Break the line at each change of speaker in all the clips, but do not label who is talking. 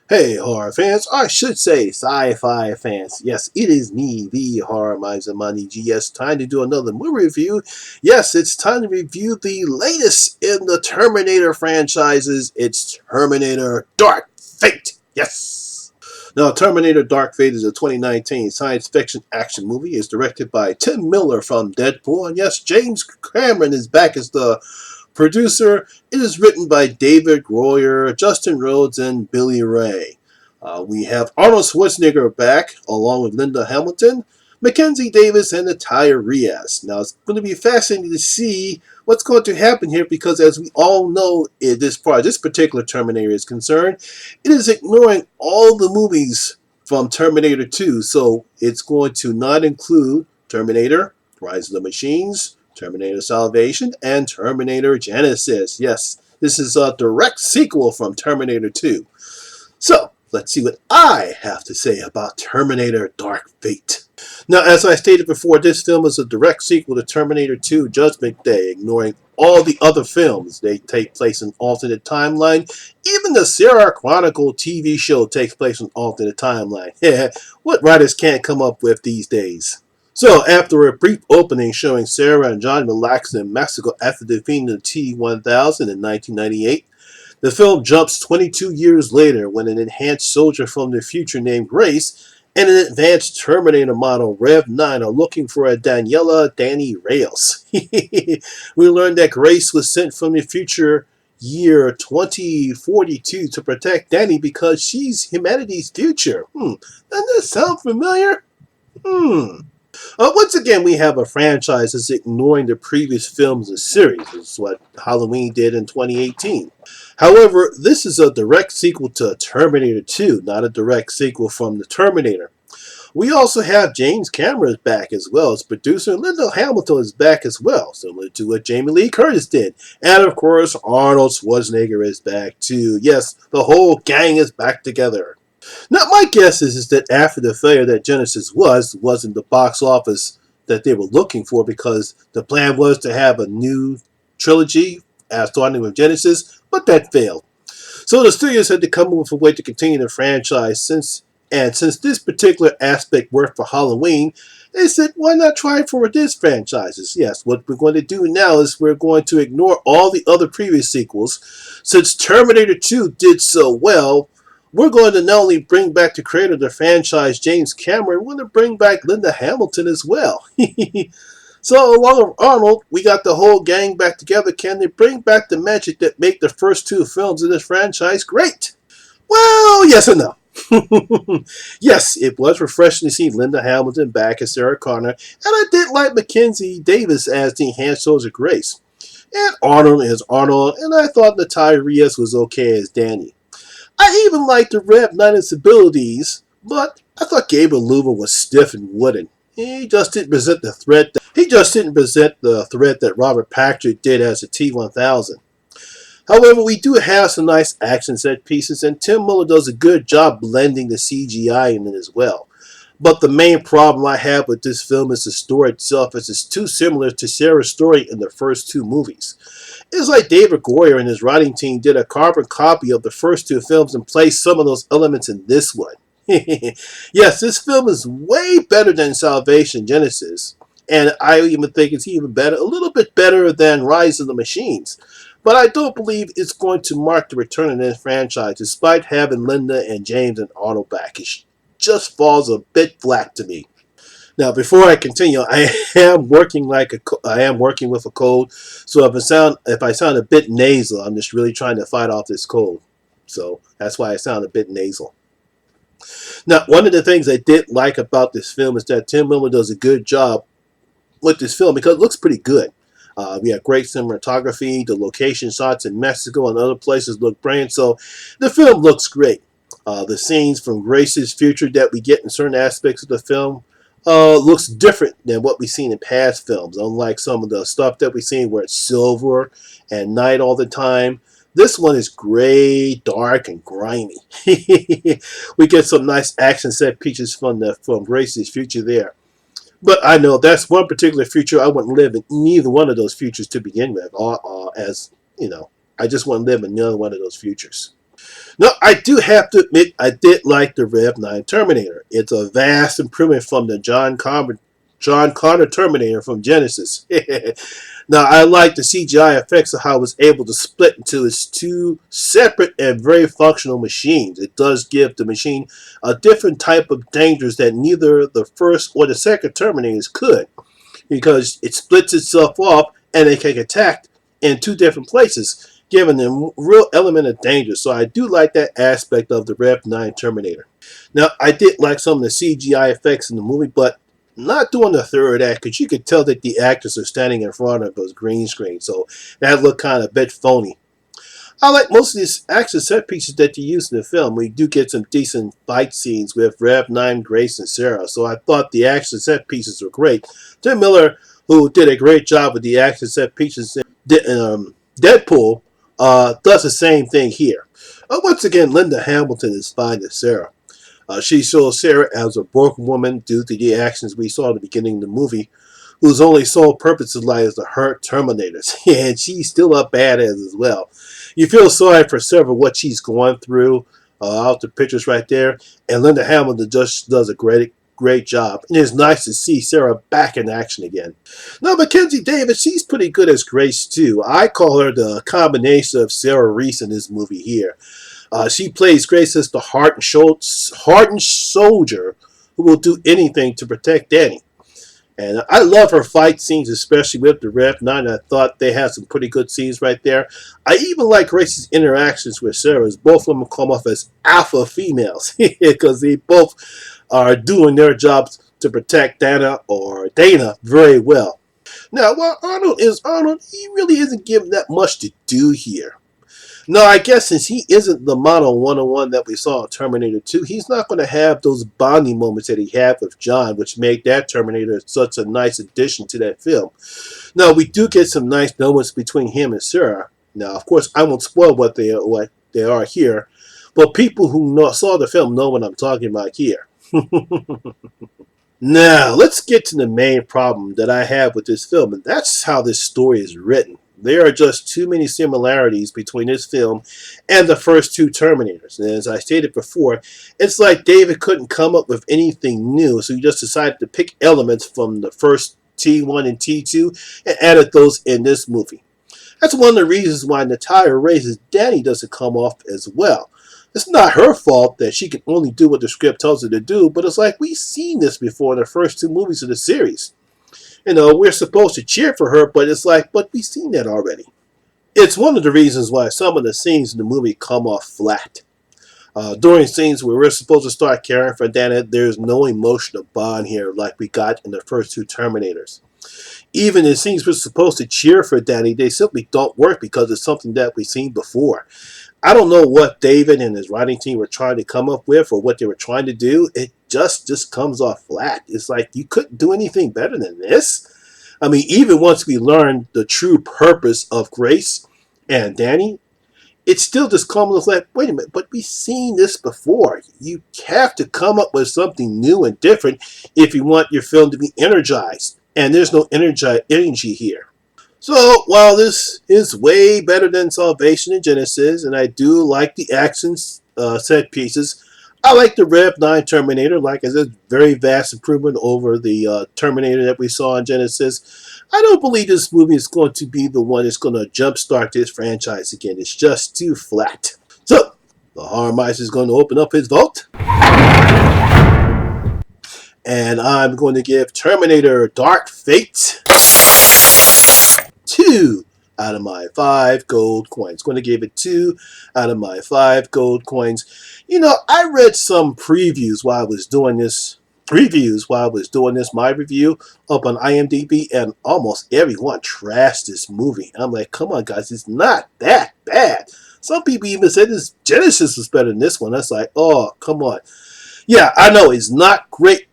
Hey, horror fans, I should say sci-fi fans. Yes, it is me, the Horror Miser Monty G. Yes, time to do another movie review. Yes, it's time to review the latest in the Terminator franchises. It's Terminator Dark Fate. Yes. Now, Terminator Dark Fate is a 2019 science fiction action movie. It's directed by Tim Miller from Deadpool. And yes, James Cameron is back as the producer. It is written by David Goyer, Justin Rhodes, and Billy Ray. We have Arnold Schwarzenegger back, along with Linda Hamilton, Mackenzie Davis, and Natalia Reyes. Now, it's going to be fascinating to see what's going to happen here because, as we all know, this particular Terminator is concerned, it is ignoring all the movies from Terminator 2. So, it's going to not include Terminator, Rise of the Machines, Terminator Salvation, and Terminator Genisys. Yes, this is a direct sequel from Terminator 2. So, let's see what I have to say about Terminator Dark Fate. Now, as I stated before, this film is a direct sequel to Terminator 2 Judgment Day, ignoring all the other films. They take place in alternate timeline. Even the Sarah Chronicle TV show takes place in alternate timeline. Yeah, what writers can't come up with these days? So, after a brief opening showing Sarah and John relaxing in Mexico after defeating the T-1000 in 1998, the film jumps 22 years later when an enhanced soldier from the future named Grace and an advanced Terminator model, Rev 9, are looking for a Daniela Danny Reyes. We learn that Grace was sent from the future year 2042 to protect Danny because she's humanity's future. Doesn't that sound familiar? Once again, we have a franchise that's ignoring the previous films and series. This is what Halloween did in 2018. However, this is a direct sequel to Terminator 2, not a direct sequel from the Terminator. We also have James Cameron back as well as producer. Linda Hamilton is back as well, similar to what Jamie Lee Curtis did. And of course, Arnold Schwarzenegger is back too. Yes, the whole gang is back together. Now, my guess is that after the failure that Genisys wasn't the box office that they were looking for because the plan was to have a new trilogy starting with Genisys, but that failed. So the studios had to come up with a way to continue the franchise since this particular aspect worked for Halloween, they said, why not try it for this franchises? Yes, what we're going to do now is we're going to ignore all the other previous sequels. Since Terminator 2 did so well, we're going to not only bring back the creator of the franchise, James Cameron, we're going to bring back Linda Hamilton as well. So, along with Arnold, we got the whole gang back together. Can they bring back the magic that make the first two films in this franchise great? Well, yes and no. Yes, it was refreshing to see Linda Hamilton back as Sarah Connor, and I did like Mackenzie Davis as the enhanced soldier Grace. And Arnold is Arnold, and I thought Natalia Reyes was okay as Danny. I even liked the Rev 9's abilities, but I thought Gabriel Luva was stiff and wooden. He just didn't present the threat that Robert Patrick did as a T-1000. However, we do have some nice action set pieces, and Tim Miller does a good job blending the CGI in it as well. But the main problem I have with this film is the story itself, as it's too similar to Sarah's story in the first two movies. It's like David Goyer and his writing team did a carbon copy of the first two films and placed some of those elements in this one. Yes, this film is way better than Salvation Genisys, and I even think it's even better, a little bit better than Rise of the Machines. But I don't believe it's going to mark the return of this franchise, despite having Linda and James and Arnold back. It just falls a bit flat to me. Now, before I continue, I am working with a cold, so if I sound a bit nasal, I'm just really trying to fight off this cold. So that's why I sound a bit nasal. Now, one of the things I did like about this film is that Tim Miller does a good job with this film because it looks pretty good. We have great cinematography. The location shots in Mexico and other places look brilliant. So the film looks great. The scenes from Grace's future that we get in certain aspects of the film looks different than what we've seen in past films. Unlike some of the stuff that we've seen where it's silver and night all the time. This one is gray, dark, and grimy. We get some nice action set pieces from Grace's future there. But I know that's one particular future I wouldn't live in neither one of those futures to begin with. As you know, I just wouldn't live in none one of those futures. No, I do have to admit I did like the Rev 9 Terminator. It's a vast improvement from the John Connor Terminator from Genesis. Now, I like the CGI effects of how it was able to split into its two separate and very functional machines. It does give the machine a different type of dangers that neither the first or the second Terminators could, because it splits itself off and it can get attacked in two different places, giving them real element of danger. So I do like that aspect of the Rev 9 Terminator. Now, I did like some of the CGI effects in the movie, but not doing the third act, because you could tell that the actors are standing in front of those green screen, so that looked kind of a bit phony. I like most of these action set pieces that you use in the film. We do get some decent fight scenes with Rev 9, Grace, and Sarah, so I thought the action set pieces were great. Tim Miller, who did a great job with the action set pieces in Deadpool, does the same thing here. Once again, Linda Hamilton is fine as Sarah. She shows Sarah as a broken woman due to the actions we saw at the beginning of the movie, whose only sole purpose in life is to hurt Terminators. And she's still a badass as well. You feel sorry for Sarah, what she's going through, out the pictures right there. And Linda Hamilton just does a great job. And it's nice to see Sarah back in action again. Now, Mackenzie Davis, she's pretty good as Grace too. I call her the combination of Sarah Reese in this movie here. She plays Grace as the hardened soldier who will do anything to protect Danny. And I love her fight scenes, especially with the Rev 9. I thought they had some pretty good scenes right there. I even like Grace's interactions with Sarah, as both of them come off as alpha females, because they both are doing their jobs to protect Dana very well. Now, while Arnold is Arnold, he really isn't given that much to do here. No, I guess since he isn't the model 101 that we saw in Terminator 2, he's not going to have those bonding moments that he had with John, which made that Terminator such a nice addition to that film. Now, we do get some nice moments between him and Sarah. Now, of course, I won't spoil what they are here, but people who saw the film know what I'm talking about here. Now, let's get to the main problem that I have with this film, and that's how this story is written. There are just too many similarities between this film and the first two Terminators. And as I stated before, it's like David couldn't come up with anything new, so he just decided to pick elements from the first T1 and T2 and added those in this movie. That's one of the reasons why Natalia Reyes' Danny doesn't come off as well. It's not her fault that she can only do what the script tells her to do, but it's like we've seen this before in the first two movies of the series. You know, we're supposed to cheer for her, but it's like, but we've seen that already. It's one of the reasons why some of the scenes in the movie come off flat. During scenes where we're supposed to start caring for Dana, there's no emotional bond here like we got in the first two Terminators. Even in scenes we're supposed to cheer for Danny, they simply don't work because it's something that we've seen before. I don't know what David and his writing team were trying to come up with or what they were trying to do. It just comes off flat. It's like you couldn't do anything better than this. I mean, even once we learned the true purpose of Grace and Danny, it still just comes off like, wait a minute, but we've seen this before. You have to come up with something new and different if you want your film to be energized. And there's no energy here. So, while this is way better than Salvation and Genesis, and I do like the action set pieces, I like the Rev 9 Terminator. Like I said, very vast improvement over the Terminator that we saw in Genesis. I don't believe this movie is going to be the one that's going to jumpstart this franchise again. It's just too flat. So, the Horror Miser is going to open up his vote. And I'm going to give Terminator Dark Fate 2 out of my 5 gold coins. Going to give it 2 out of my 5 gold coins. You know, I read some previews while I was doing this. My review up on IMDb, and almost everyone trashed this movie. I'm like, come on, guys, it's not that bad. Some people even said this Genesis was better than this one. That's like, oh, come on. Yeah, I know it's not great,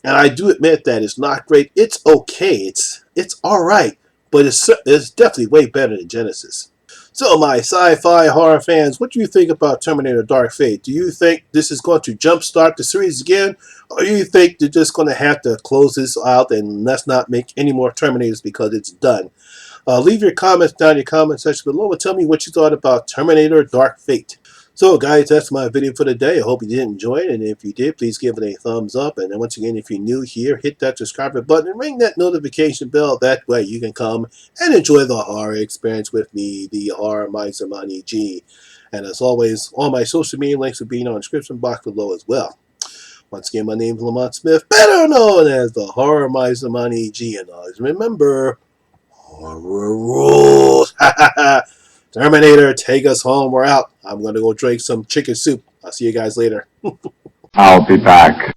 and I do admit that it's not great. It's okay. It's all right. But it's definitely way better than Genesis. So, my sci-fi horror fans, what do you think about Terminator Dark Fate? Do you think this is going to jumpstart the series again? Or do you think they're just going to have to close this out and let's not make any more Terminators because it's done? Leave your comments down in the comment section below and tell me what you thought about Terminator Dark Fate. So, guys, that's my video for today. I hope you did enjoy it, and if you did, please give it a thumbs up. And then once again, if you're new here, hit that subscribe button and ring that notification bell. That way you can come and enjoy the horror experience with me, the Horror Miser Monty G. And as always, all my social media links will be in the description box below as well. Once again, my name is Lamont Smith, better known as the Horror Miser Monty G. And always remember, horror rules. Terminator, take us home. We're out. I'm going to go drink some chicken soup. I'll see you guys later.
I'll be back.